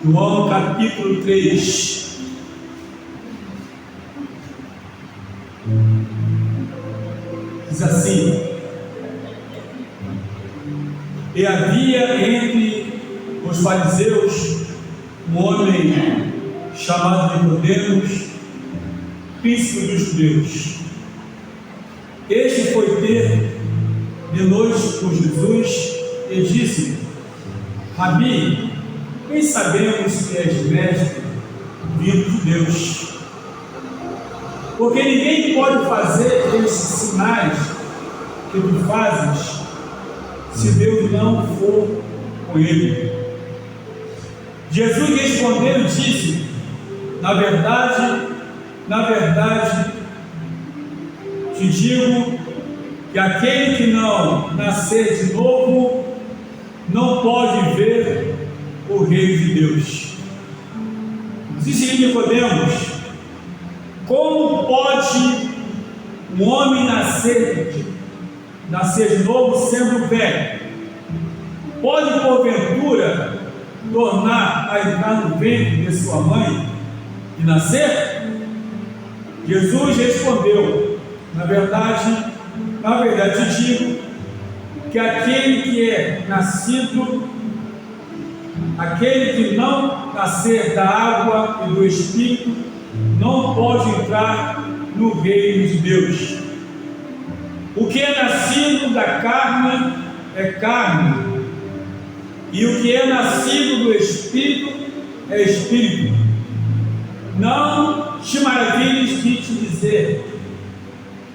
João capítulo 3. Diz assim: e havia entre os fariseus um homem chamado Nicodemos, príncipe dos judeus. Este foi ter de noite com Jesus e disse: Rabi, bem sabemos que és mestre vindo de Deus, porque ninguém pode fazer esses sinais que tu fazes se Deus não for com ele. Jesus respondeu e disse: na verdade, te digo que aquele que não nascer de novo não pode ver o reino de Deus. Disse Nicodemos: como pode um homem nascer de novo sendo velho? Pode porventura tornar a entrar no ventre de sua mãe e nascer? Jesus respondeu: na verdade te digo que aquele que não nascer da água e do Espírito não pode entrar no reino de Deus. O que é nascido da carne é carne, e o que é nascido do Espírito é Espírito. Não te maravilhes de te dizer: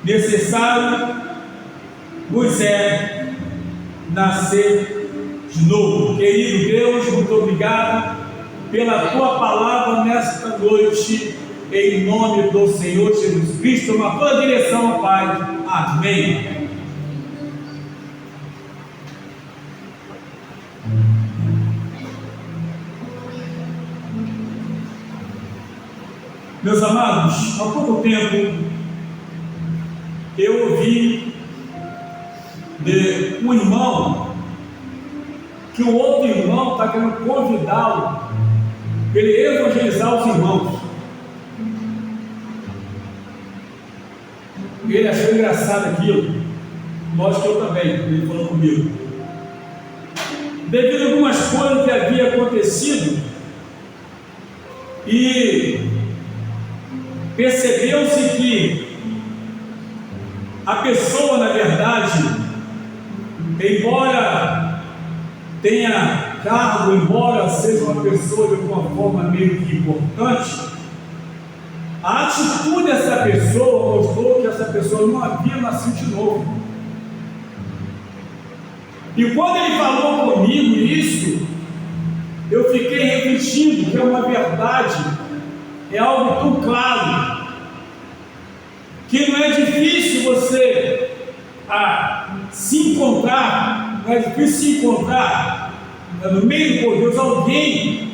necessário vos é nascer de novo. Querido Deus, muito obrigado pela tua palavra nesta noite, em nome do Senhor Jesus Cristo. Toma tua direção, Pai. Amém. Meus amados, há pouco tempo eu ouvi de um irmão que o outro irmão está querendo convidá-lo para ele evangelizar os irmãos. Ele achou engraçado aquilo, lógico que eu também, ele falou comigo. Devido a algumas coisas que havia acontecido, e percebeu-se que a pessoa, na verdade, embora tenha cargo, embora seja uma pessoa de alguma forma meio que importante, a atitude dessa pessoa mostrou que essa pessoa não havia nascido de novo. E quando ele falou comigo isso, eu fiquei refletindo que é uma verdade, é algo tão claro, que não é difícil você se encontrar, não é difícil se encontrar no meio do povo de Deus alguém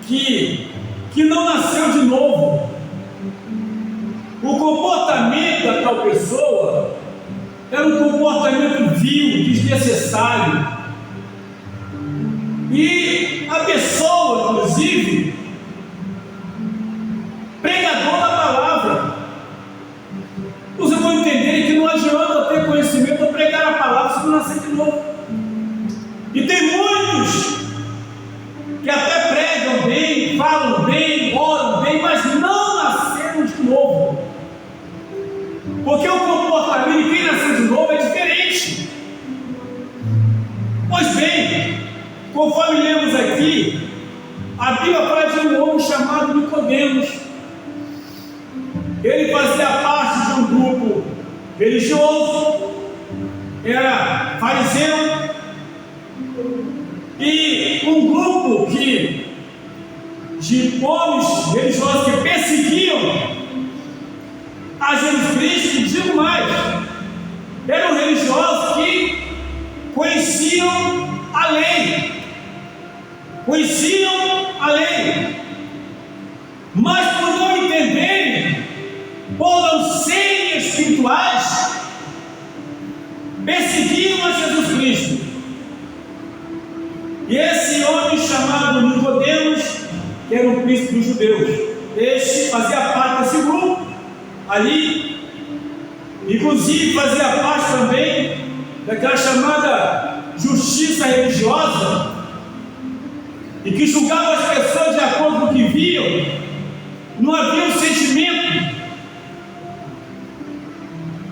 que não nasceu de novo. O comportamento da tal pessoa era um comportamento vil, desnecessário, e a pessoa, inclusive, pregador da palavra. Vocês vão entender que não adianta ter conhecimento ou pregar a palavra se não nascer de novo. E tem muitos que até pregam bem, falam bem, oram bem, mas não nasceram de novo. Porque o comportamento de quem nasceu de novo é diferente. Pois bem, conforme lemos aqui, a Bíblia fala de um homem chamado Nicodemos. Ele fazia parte de um grupo religioso, era fariseu, e um grupo de homens religiosos que perseguiam a Jesus Cristo. E digo mais, eram religiosos que conheciam a lei, mas por não entenderem, por não serem espirituais, perseguiam a Jesus Cristo. E esse homem chamado chamado Nicodemos, que era um príncipe dos judeus. Este fazia parte desse grupo ali, inclusive fazia parte também daquela chamada justiça religiosa, e que julgava as pessoas de acordo com o que viam. Não havia um sentimento.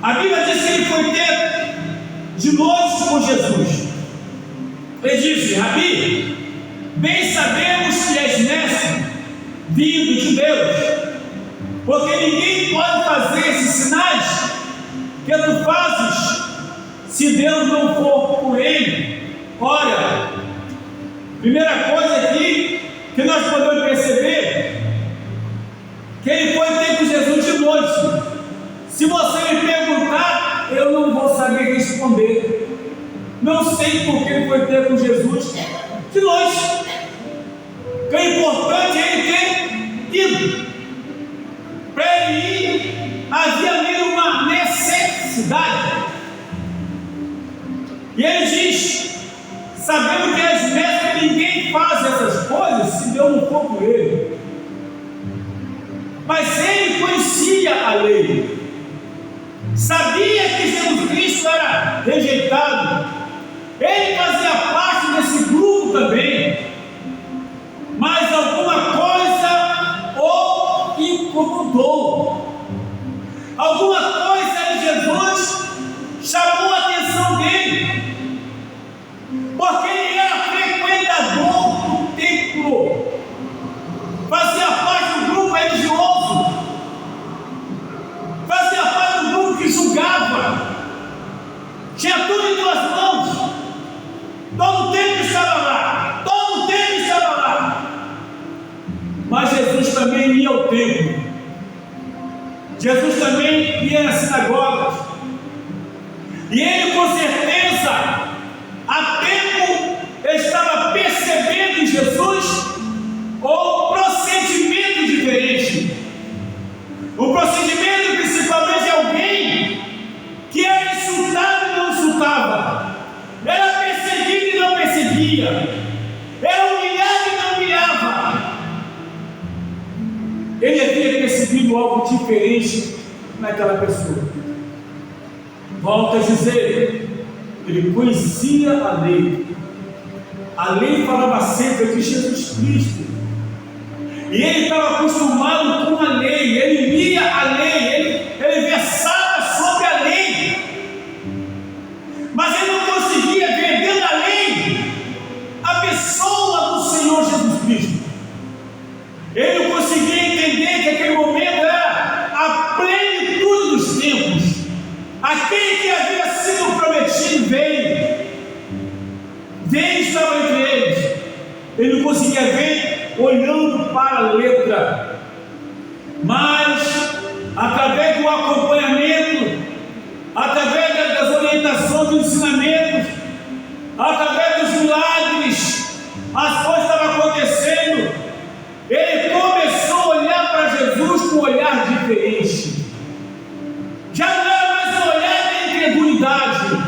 A Bíblia diz que ele foi ter de noite com Jesus. Ele disse: Rabi, bem sabemos que és mestre vindo de Deus, porque ninguém pode fazer esses sinais que tu fazes se Deus não for por ele. Ora, primeira coisa aqui que nós podemos perceber, que ele foi ter com Jesus de noite. Se você me perguntar, eu não vou saber responder. Não sei por que ele foi ter com Jesus de noite. O que é importante é ele ter ido. Para ele ir, havia nele uma necessidade. E ele diz: sabendo que és mestre, ninguém faz essas coisas se Deus não for por ele. Mas ele conhecia a lei, sabia que Jesus Cristo era rejeitado, ele fazia parte desse grupo também, mas alguma coisa o incomodou, alguma coisa em Jesus chamou a atenção dele, porque ele era frequentador do templo, fazia parte do grupo religioso, fazia parte do grupo que julgava, tinha tudo em suas mãos, todo o tempo estava lá, todo o tempo estava lá. Mas Jesus também ia ao templo, Jesus também ia nas sinagogas, e ele com certeza há tempo estava percebendo em Jesus o procedimento diferente, o procedimento principalmente de alguém que era insultado e não insultava, era perseguido e não perseguia, era humilhado e não humilhava. Ele havia percebido algo diferente naquela pessoa. Volto a dizer, ele conhecia a lei. A lei falava acerca de Jesus Cristo, e ele estava acostumado com a lei, ele lia a lei, ele versava sobre a lei, mas ele não conseguia ver dentro da lei a pessoa do Senhor Jesus Cristo. Ele não conseguia entender que aquele momento era a plenitude dos tempos. Aquele que havia sido prometido veio e estava entre eles. Ele não conseguia ver olhando para a letra, mas através do acompanhamento, através das orientações, dos ensinamentos, através dos milagres, as coisas estavam acontecendo. Ele começou a olhar para Jesus com um olhar diferente. Já não era mais um olhar de incredulidade,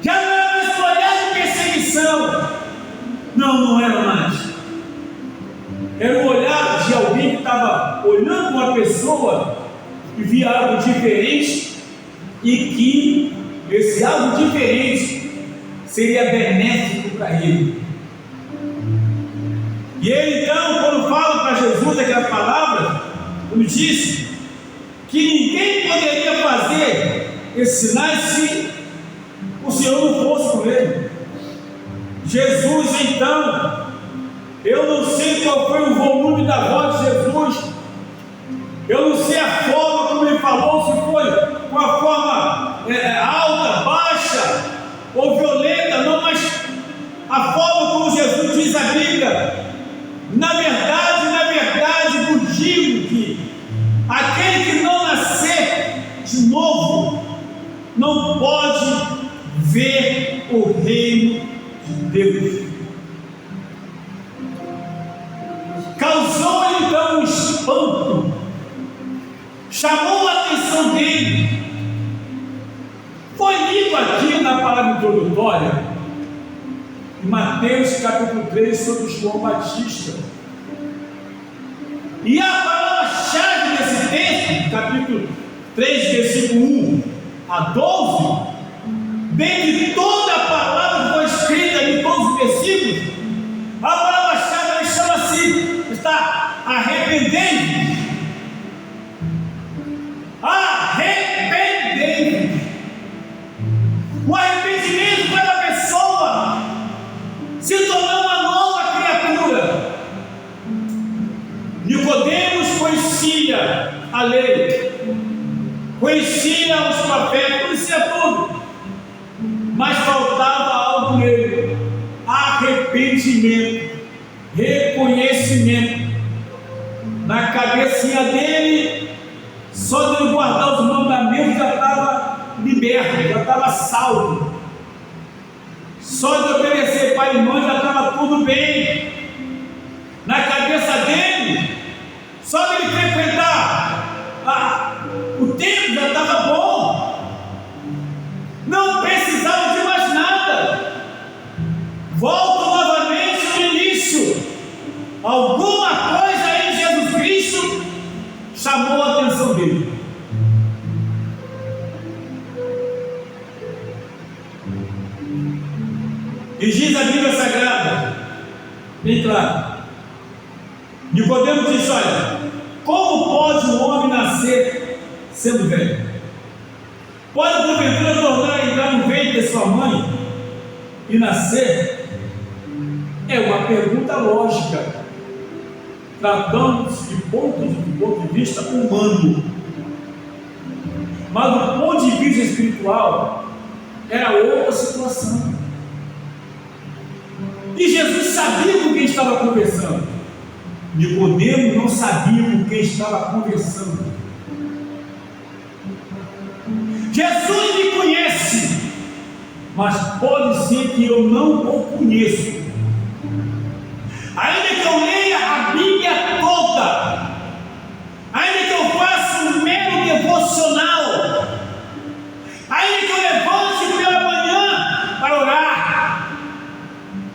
já não era mais um olhar de perseguição. Não era mais. Era um olhar de alguém que estava olhando uma pessoa e via algo diferente, e que esse algo diferente seria benéfico para ele. E ele então, quando fala para Jesus aquela palavra, ele disse que ninguém poderia fazer esses sinais se o Senhor não fosse com ele. Jesus então, eu não sei qual foi o volume da voz de Jesus, eu não sei a forma como ele falou, se foi com a forma alta, baixa ou violenta, não, mas a forma como Jesus diz a Bíblia. Na verdade, vos digo que aquele que não nascer de novo não pode ver o reino de Deus. Causou então um espanto, chamou a atenção dele. Foi lido aqui na palavra introdutória Mateus capítulo 3, sobre João Batista. E a palavra-chave desse texto, capítulo 3, versículo 1 a 12, dentre toda a palavra que foi escrita em todos os versículos, a palavra-chave chama-se, está arrependendo. Arrependendo. O arrependimento para a pessoa se tornar uma nova criatura. Nicodemos conhecia a lei, conhecia os profetas, conhecia tudo, mas faltava algo nele: arrependimento, reconhecimento. Na cabecinha dele, só de ele guardar os mandamentos já estava liberto, já estava salvo. Só de obedecer pai e mãe já estava tudo bem. Na cabeça dele, só de ele frequentar o templo já estava bom. Não precisava de mais nada. Volto novamente no início. Alguma coisa em Jesus Cristo chamou a atenção dele. E diz a Bíblia Sagrada, bem claro, Nicodemos disse: olha, como pode um homem nascer sendo velho? Pode porventura tornar a entrar no ventre de sua mãe e nascer? É uma pergunta lógica, tratamos do ponto de vista humano, mas do ponto de vista espiritual era outra situação. E Jesus sabia com quem estava conversando. Nicodemos não sabia com quem estava conversando. Jesus me conhece, mas pode ser que eu não o conheça. Ainda que eu leia a Bíblia toda, ainda que eu faça um mero devocional, ainda que eu levante pela manhã para orar,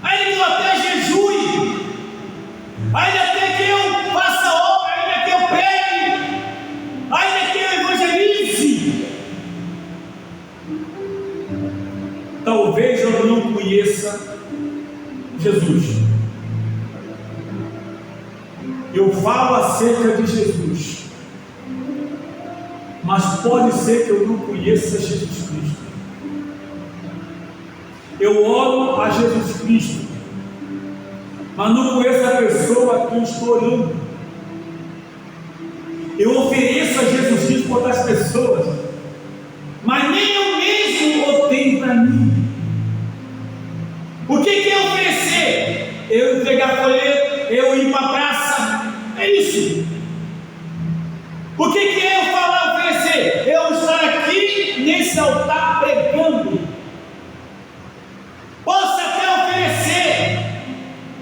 ainda que eu até jejue, ainda que eu faça obra, ainda que eu pregue, ainda que eu evangelize, talvez eu não conheça Jesus. Eu falo acerca de Jesus, mas pode ser que eu não conheça Jesus Cristo. Eu oro a Jesus Cristo, mas não conheço a pessoa a quem estou orando. Eu ofereço a Jesus Cristo para outras pessoas, mas nem eu mesmo o tenho para mim. O que é oferecer? Eu entregar folheto, eu ir para a praça, é isso. O que é eu falar, oferecer? Eu estar aqui nesse altar pregando. Posso até oferecer,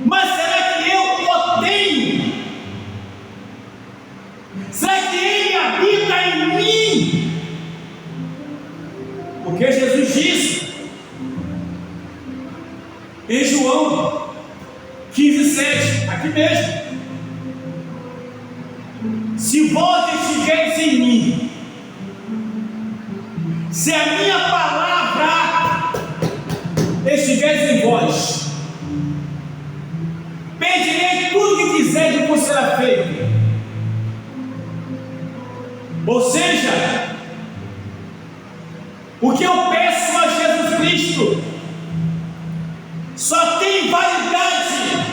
mas será que eu o tenho? Será que Ele habita em mim? Porque Jesus disse em João 15:7, aqui mesmo: se vós estiveres em mim, se a minha palavra estiver em vós, pedirei tudo que quiser e vos será feito. Ou seja, o que eu peço a Jesus Cristo só tem validade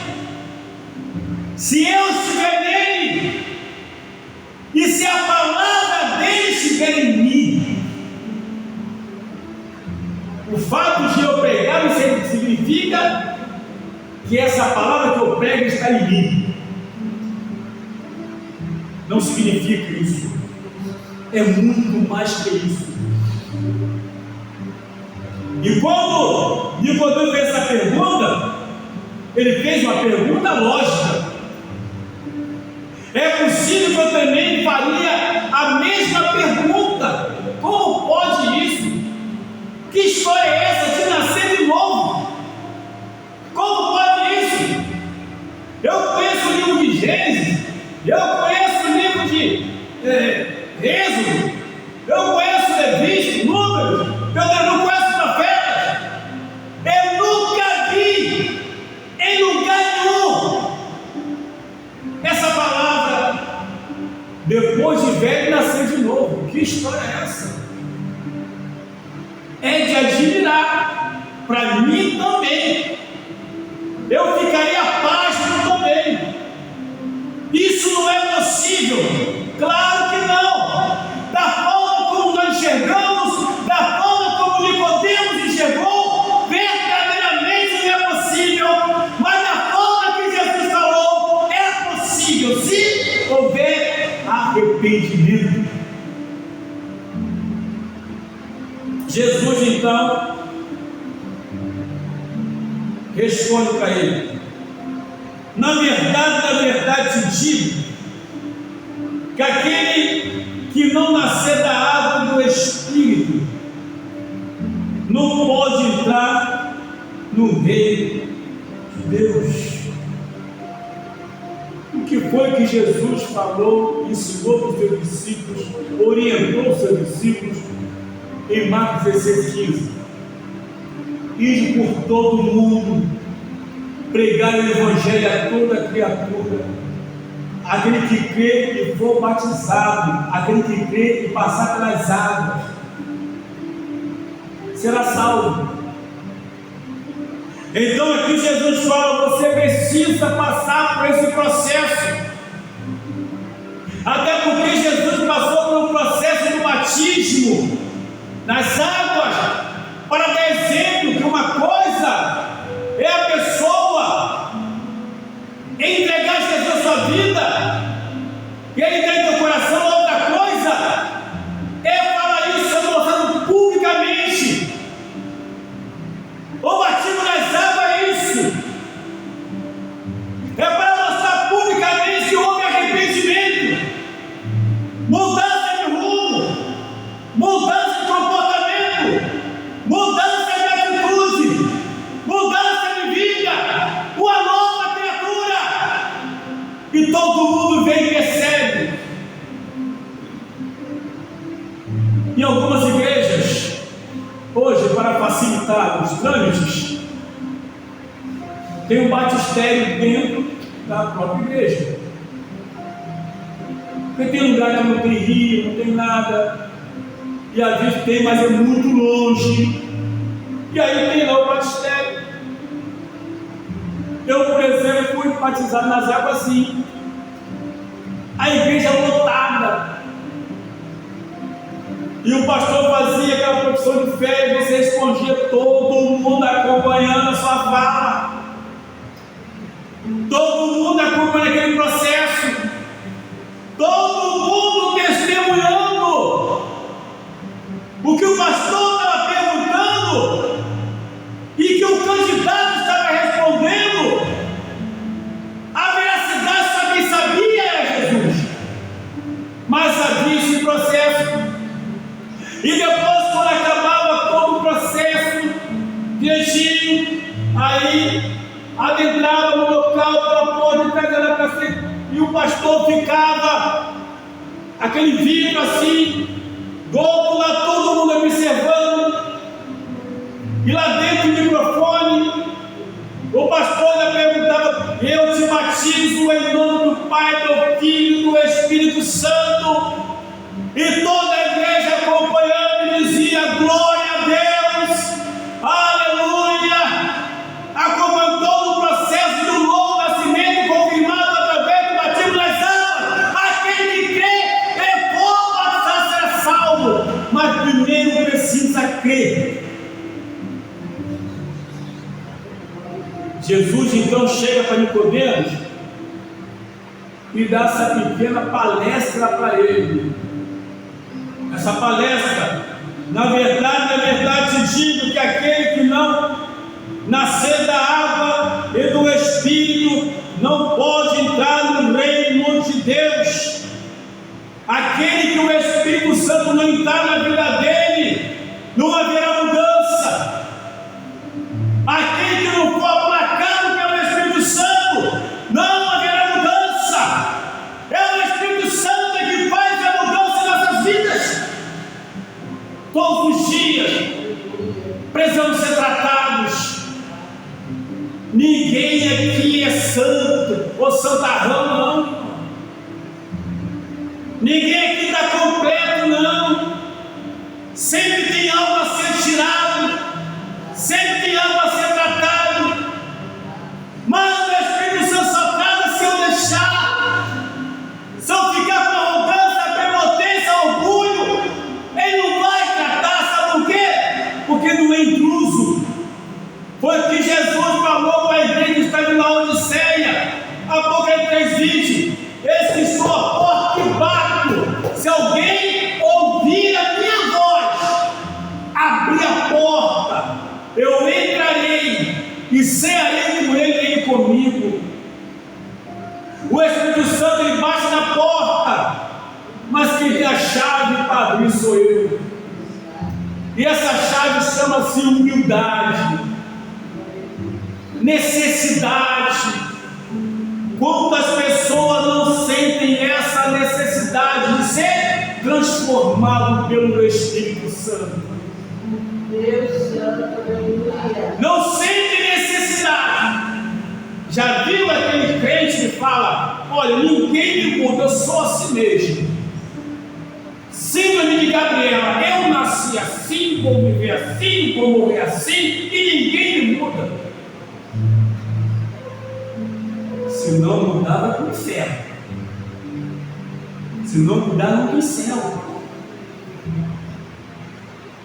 se eu estiver nele e se a palavra dele estiver em mim. O fato de eu pregar não significa que essa palavra que eu prego está em mim. Não significa isso. É muito mais que isso. E quando Nicodemos fez essa pergunta, ele fez uma pergunta lógica. É possível que eu também faria a mesma pergunta: como pode isso? Que história é essa de nascer de novo? Que história é essa? É de admirar, para mim também. Eu ficaria pasmo também. Isso não é possível? Claro que não. Da forma como nós enxergamos, da forma como Nicodemos enxergou, verdadeiramente não é possível. Mas da forma que Jesus falou, é possível, se houver arrependimento. Jesus então responde para ele: na verdade te digo que aquele que não nascer da água do Espírito não pode entrar no reino de Deus. O que foi que Jesus falou, ensinou para os seus discípulos, orientou os seus discípulos em Marcos 16:15? Ide por todo o mundo, pregar o Evangelho a toda criatura. Aquele que crê e for batizado, aquele que crê e passar pelas águas, será salvo. Então aqui Jesus fala: você precisa passar por esse processo. Até porque Jesus passou pelo processo do batismo nas águas, para dar exemplo que uma coisa é a pessoa entregar Jesus a sua vida, e ele tem no teu coração. Outra coisa é falar isso mostrando publicamente. O batismo nas águas é isso, é para mostrar publicamente que houve arrependimento, mudança de rumo, mudança de comportamento, mudança de atitude, mudança de vida, uma nova criatura. E todo mundo vem e percebe. Em algumas igrejas, hoje, para facilitar os trâmites, tem um batistério dentro da própria igreja. Porque tem lugar que não tem rio, não tem nada, e às vezes tem, mas é muito longe, e aí tem lá o batistério. Eu, por exemplo, fui batizado nas águas assim, a igreja lotada, e o pastor fazia aquela profissão de fé, e você respondia, todo mundo acompanhando a sua fala, todo mundo acompanhando aquele processo, todo mundo testemunhando o que o pastor estava perguntando e que o candidato estava respondendo. A veracidade só quem sabia era Jesus, mas havia esse processo. E depois, quando acabava todo o processo direitinho, aí adentrava no local pela porta de trás da frente, e o pastor ficava aquele vidro assim, do outro lado, todo mundo observando, e lá dentro do microfone o pastor ainda perguntava: eu te batizo em nome do Pai, do Filho e do Espírito Santo. E toda a igreja acompanhando e dizia: glória a Deus, aleluia. Acompanhando todo o processo do novo nascimento, confirmado através do batismo nas águas. Aquele que crê e for batizado será salvo, mas primeiro precisa crer. Jesus então chega para Nicodemos e dá essa pequena palestra para ele. Essa palestra: na verdade te digo que aquele que não nascer da água e do Espírito não pode entrar no reino de Deus. Aquele que o Espírito Santo não entrar na vida dele, não haverá mudança. Aquele que não for aplacado pelo Espírito Santo, não haverá mudança. É o Espírito Santo que faz a mudança em nossas vidas. Todos os dias precisamos ser tratados. Ninguém aqui é santo ou santarrão, não. Ninguém aqui está completo, não. sempre tem algo a ser tirado, sempre tem algo a ser tratado, mas o Espírito Santo só trata se eu deixar, se eu ficar com arrogância, prepotência, orgulho, ele não vai tratar, sabe por quê? Porque não é intruso. Foi o que Jesus falou para a igreja que está em Laodiceia, Apocalipse 3:20: eis que estou à porta e bato, se alguém ouvir a minha voz, abrir a porta, eu entrarei e cearei com ele e ele comigo. O Espírito Santo ele bate na porta, mas quem tem a chave para abrir sou eu. E essa chave chama-se humildade, necessidade. Quantas pessoas não sentem essa necessidade de ser transformado pelo Espírito Santo? Deus Santo, aleluia. Não sente necessidade. Já viu aquele crente que fala: olha, ninguém me muda, eu sou assim mesmo. Síndrome de Gabriela, eu nasci assim, vou viver assim, vou morrer assim, e ninguém me muda. Se não mudar, vai para o inferno. Se não mudar, não tem céu.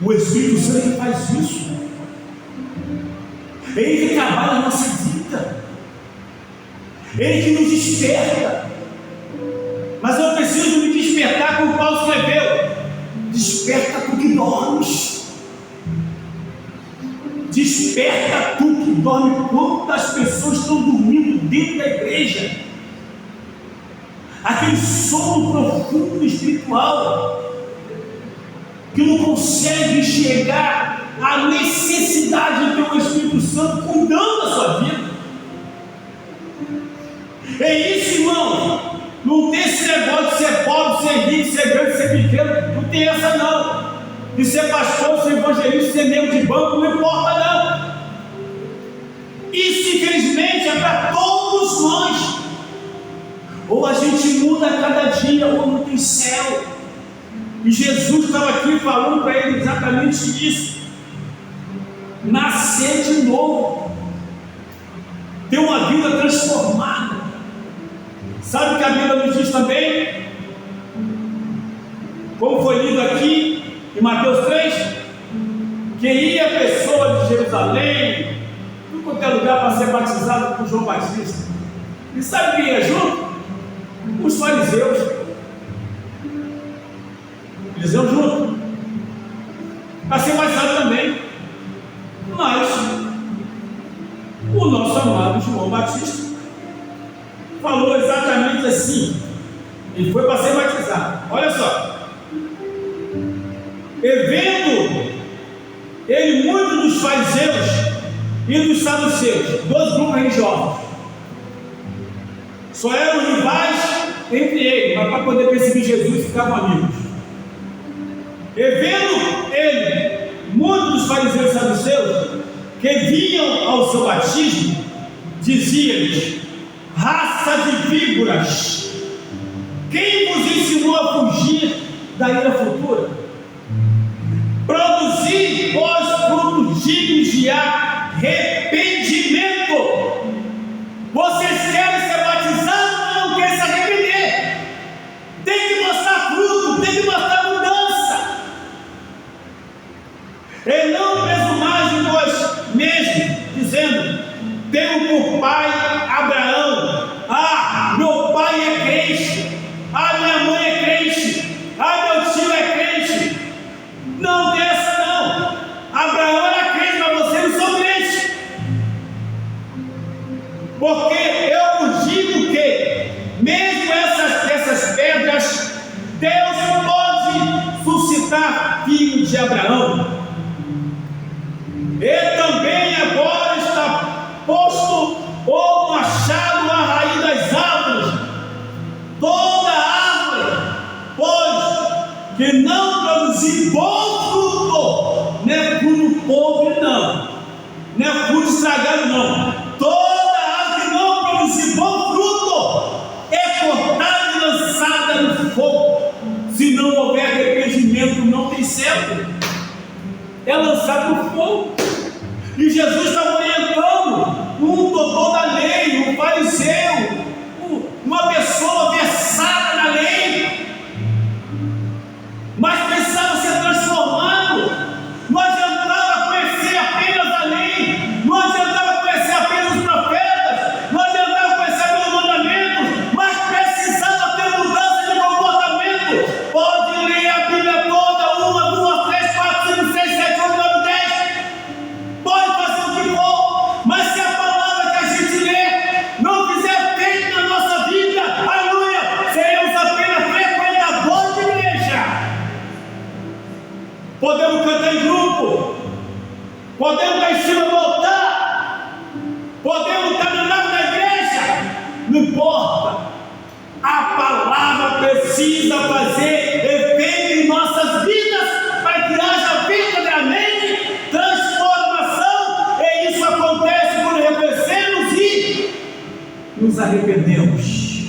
O Espírito Santo ele faz isso. Ele que trabalha na nossa vida. Ele que nos desperta. Mas eu preciso me despertar, como Paulo escreveu: desperta tu que dormes. Desperta tu que dorme. Quantas pessoas estão dormindo dentro da igreja? Aquele sono profundo espiritual, que não consegue enxergar a necessidade de ter o Espírito Santo cuidando da sua vida. É isso, irmão. Não tem esse negócio de ser pobre, ser rico, ser grande, ser pequeno. Não tem essa não. De ser pastor, ser evangelista, ser membro de banco, não importa não. Isso infelizmente é para todos nós. Ou a gente muda a cada dia, ou não tem céu. E Jesus estava aqui falando para ele exatamente isso: nascer de novo, ter uma vida transformada. Sabe o que a Bíblia nos diz também? Como foi lido aqui em Mateus 3, que ia a pessoa de Jerusalém, tudo quanto é lugar, para ser batizado por João Batista. E sabe quem ia junto? Os fariseus. Eles iam junto para ser batizado também. Mas o nosso amado João Batista falou exatamente assim. Ele foi para ser batizado. Olha só. E vendo ele muito dos fariseus e dos saduceus, dois grupos religiosos, só eram rivais entre eles, mas para poder perseguir Jesus ficavam amigos. E vendo ele muito dos fariseus e saduceus que vinham ao seu batismo, dizia-lhes: raça de víboras, quem vos ensinou a fugir da ira futura? Produzi vós frutos dignos de arrependimento. Vocês querem ser batizados, mas não querem se arrepender. Tem que mostrar fruto, tem que mostrar mudança. E não presumais de vós mesmos, dizendo: tenho por pai Abraão. Ah, meu pai é crente. Ah, minha mãe é crente. Ah, meu tio é crente. Não tem essa não. Abraão era crente, mas você não sou crente. Porque eu vos digo que mesmo essas pedras, Deus pode suscitar filhos de Abraão. E também agora está posto o machado à raiz das árvores. Toda árvore, pois, que não produzir bom fruto, não é fruto podre não, não é fruto estragado não. Toda árvore que não produzir bom fruto é cortada e lançada no fogo. Se não houver arrependimento, não tem céu. lançado no fogo. E Jesus estava orientando um doutor da lei, um fariseu, uma pessoa versada na lei, mas precisava ser transformado. Não adiantava conhecer apenas a lei, não adiantava conhecer apenas os profetas, não adiantava conhecer apenas os mandamentos, mas precisava ter mudança de comportamento. Pode ler a Bíblia toda, 1, 2, 3, 4, 5, 6, 7, 8, 9, 10. Pode fazer o que for, mas se a palavra que a gente lê não fizer efeito na nossa vida, aleluia, seremos apenas frequentadores de igreja. Podemos cantar em grupo, podemos estar em cima do altar, podemos estar na nave da igreja, não importa. A palavra precisa fazer efeito em nossas vidas para que haja verdadeiramente transformação, e isso acontece quando reconhecemos e nos arrependemos.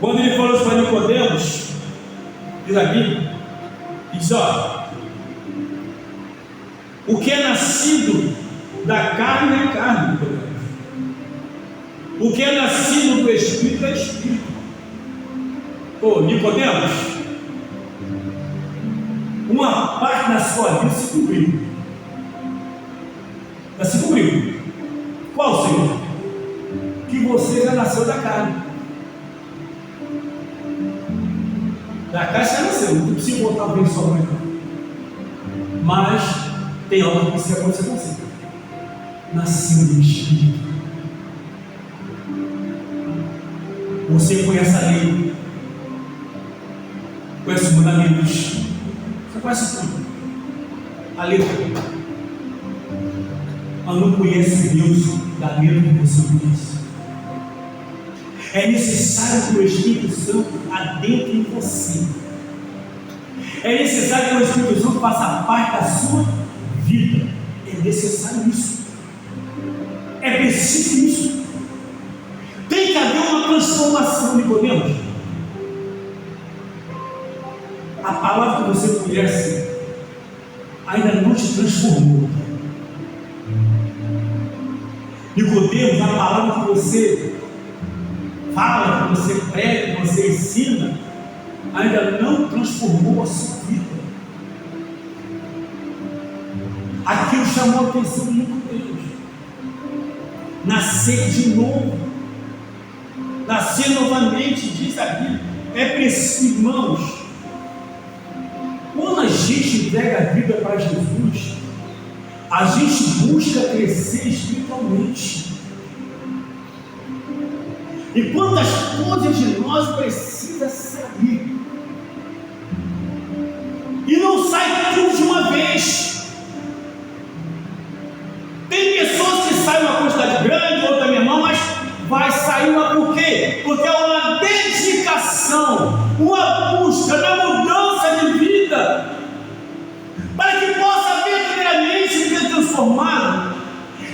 Quando ele falou isso para Nicodemos, diz a Bíblia, diz: ó, o que é nascido da carne é carne, Nicodemos. O que é nascido do Espírito é Espírito. Ô, Nicodemos, uma parte da sua vida se cumpriu. Já se cumpriu. Qual, Senhor? Que você já nasceu da carne. Da carne já nasceu, não precisa botar bem só no mercado. Mas tem algo que precisa acontecer com você. Nasceu do Espírito. Você conhece a lei, conhece os mandamentos, você conhece tudo, a letra, mas não conhece Deus da letra que você conhece. É necessário que o Espírito Santo adentre em você. É necessário que o Espírito Santo faça parte da sua vida. É necessário isso. É preciso isso. Tem que haver uma transformação, Nicodemos. A palavra que você conhece ainda não te transformou. Nicodemos, a palavra que você fala, que você prega, que você ensina, ainda não transformou a sua vida. Aquilo chamou a atenção de Nicodemos. Nascer de novo. Nascer novamente, diz a Bíblia, é preciso, irmãos. Quando a gente entrega a vida para Jesus, a gente busca crescer espiritualmente. E quantas coisas de nós precisa sair, e não sai tudo de uma vez. Tem pessoas que saem uma quantidade grande, outra menor, mas vai sair uma por quê? Porque é uma dedicação, uma busca na mudança de vida, para que possa verdadeiramente ser transformado,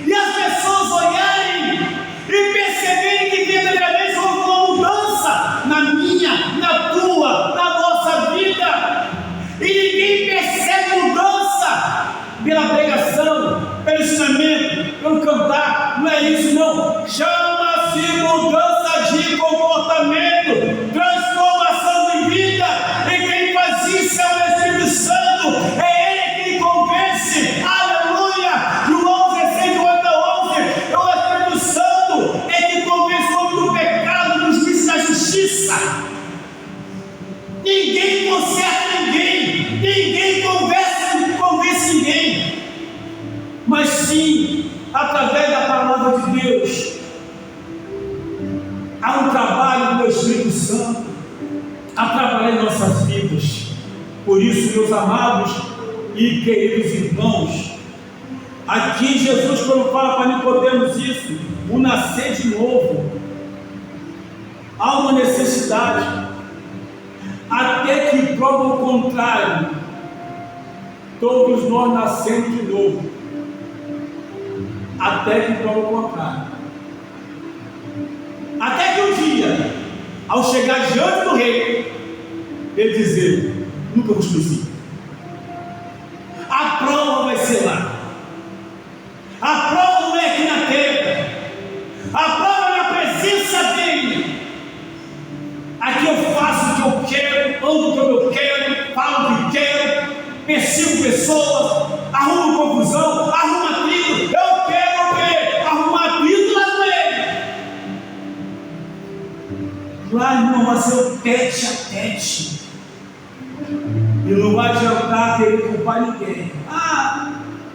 e as pessoas olharem e perceberem que verdadeiramente houve uma mudança na minha, na tua, na nossa vida, e ninguém percebe mudança pela pregação, pelo ensinamento, pelo cantar. Não é isso, não. Chama-se mudança de comportamento, transformação de vida, e quem faz isso é o Espírito Santo. É Ele quem convence. Aleluia! João 16, 8 a 11. É o Espírito Santo é que convence o homem do pecado, do juízo e da justiça. Ninguém conserta ninguém, ninguém convence ninguém, mas sim através da palavra de Deus. Há um trabalho do Espírito Santo a trabalhar em nossas vidas. Por isso, meus amados e queridos irmãos, aqui Jesus, quando fala para Nicodemos isso, o nascer de novo, há uma necessidade, até que prova o contrário. Todos nós nascemos de novo, até que prova o contrário. Até que um dia, ao chegar diante do rei, ele dizer: nunca vos conheci. pessoas, arrumo confusão, arrumo atrito. Eu quero o quê? Arrumar atrito lá com ele. Lá, irmão, vai ser o tete a tete. E não vai adiantar querer culpar ninguém.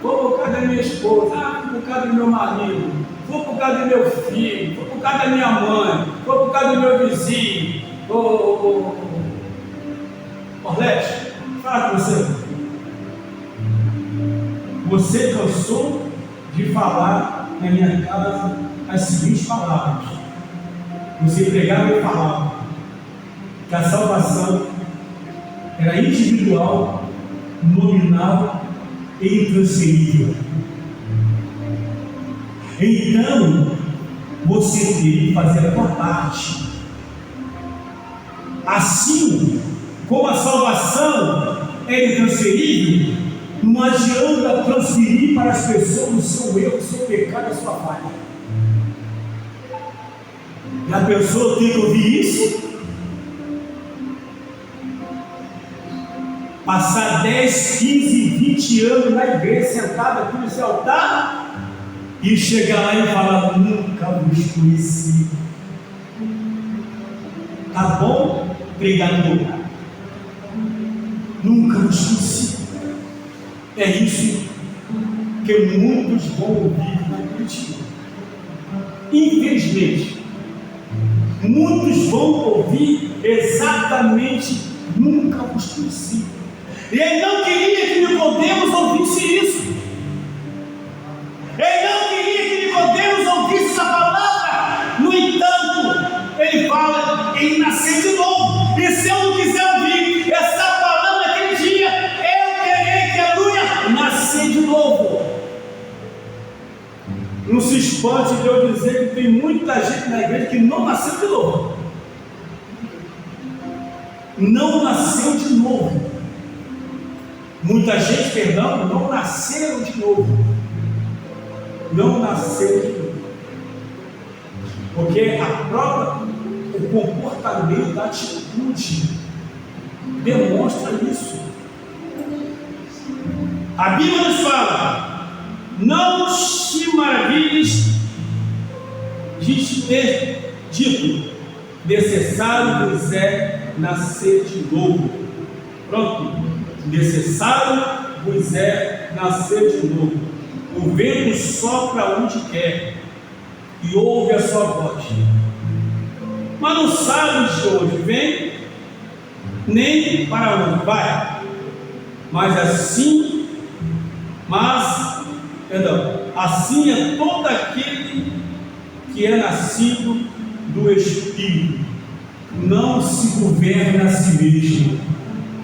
Vou por causa da minha esposa, vou por causa do meu marido, vou por causa do meu filho, vou por causa da minha mãe, vou por causa do meu vizinho. Orlete, fala com você. Você cansou de falar na minha casa as seguintes palavras. Você pregava e falava que a salvação era individual, nominal e intransferível. Então, você tem que fazer a sua parte. Assim como a salvação é intransferível, não adianta transferir para as pessoas o seu erro, o seu pecado, a sua falha. E a pessoa tem que ouvir isso, passar 10, 15, 20 anos na igreja, sentado aqui nesse altar, e chegar lá e falar: nunca vos conheci. Tá bom pregar no lugar, nunca vos conheci. É isso que muitos vão ouvir na Curitiba. Infelizmente, muitos vão ouvir exatamente: nunca vos conheci. E ele não queria que Nicodemos ouvisse isso. Ele não queria que Nicodemos ouvisse essa palavra. No entanto, ele fala em nascer de novo. E se eu não quiser ouvir essa palavra naquele dia, eu terei que, aleluia, nascer de novo. Não se espante de eu dizer que tem muita gente na igreja que não nasceu de novo. Não nasceu de novo. Muita gente, perdão, não nasceram de novo. Não nasceram de novo. Porque o comportamento, a atitude demonstra isso. A Bíblia nos fala: não te maravilhes de te ter dito, necessário vos é nascer de novo. Pronto. Necessário vos é nascer de novo. O vento sopra onde quer e ouve a sua voz, mas não sabe de onde vem, nem para onde vai. Assim é todo aquele que é nascido do Espírito. Não se governa a si mesmo,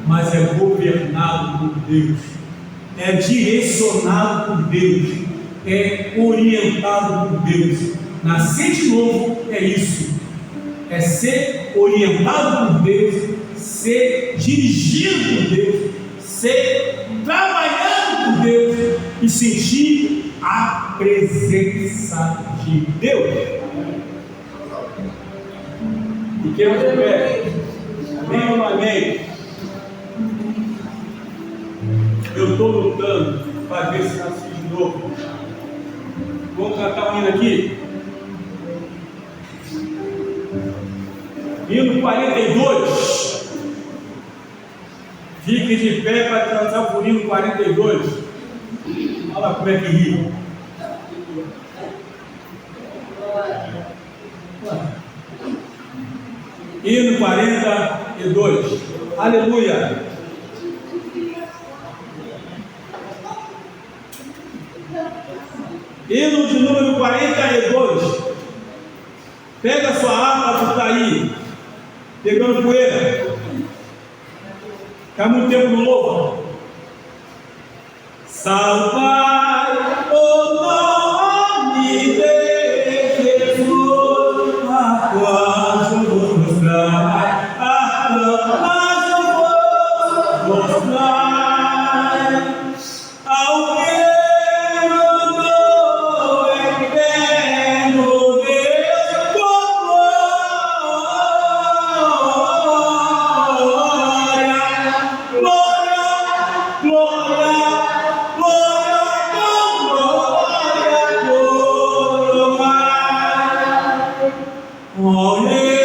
mas é governado por Deus, é direcionado por Deus, é orientado por Deus. Nascer de novo é isso, é ser orientado por Deus, ser dirigido por Deus, ser trabalhado por Deus e sentir a presença de Deus. E quem eu tiver, amém ou amém? Eu estou lutando para ver se nasci de novo. Vamos cantar um hino aqui? Hino 42. Fique de pé para cantar o hino 42. Olha como é que ri. Hino 42. Aleluia. Hino de número 42. Pega a sua harpa que está aí, pegando poeira. Fica muito tempo no louvo. Salvai o nome de Jesus, a qual eu vou mostrar, a qual eu vou mostrar. Glória, glória. Glória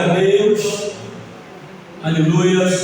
a Deus. Aleluia.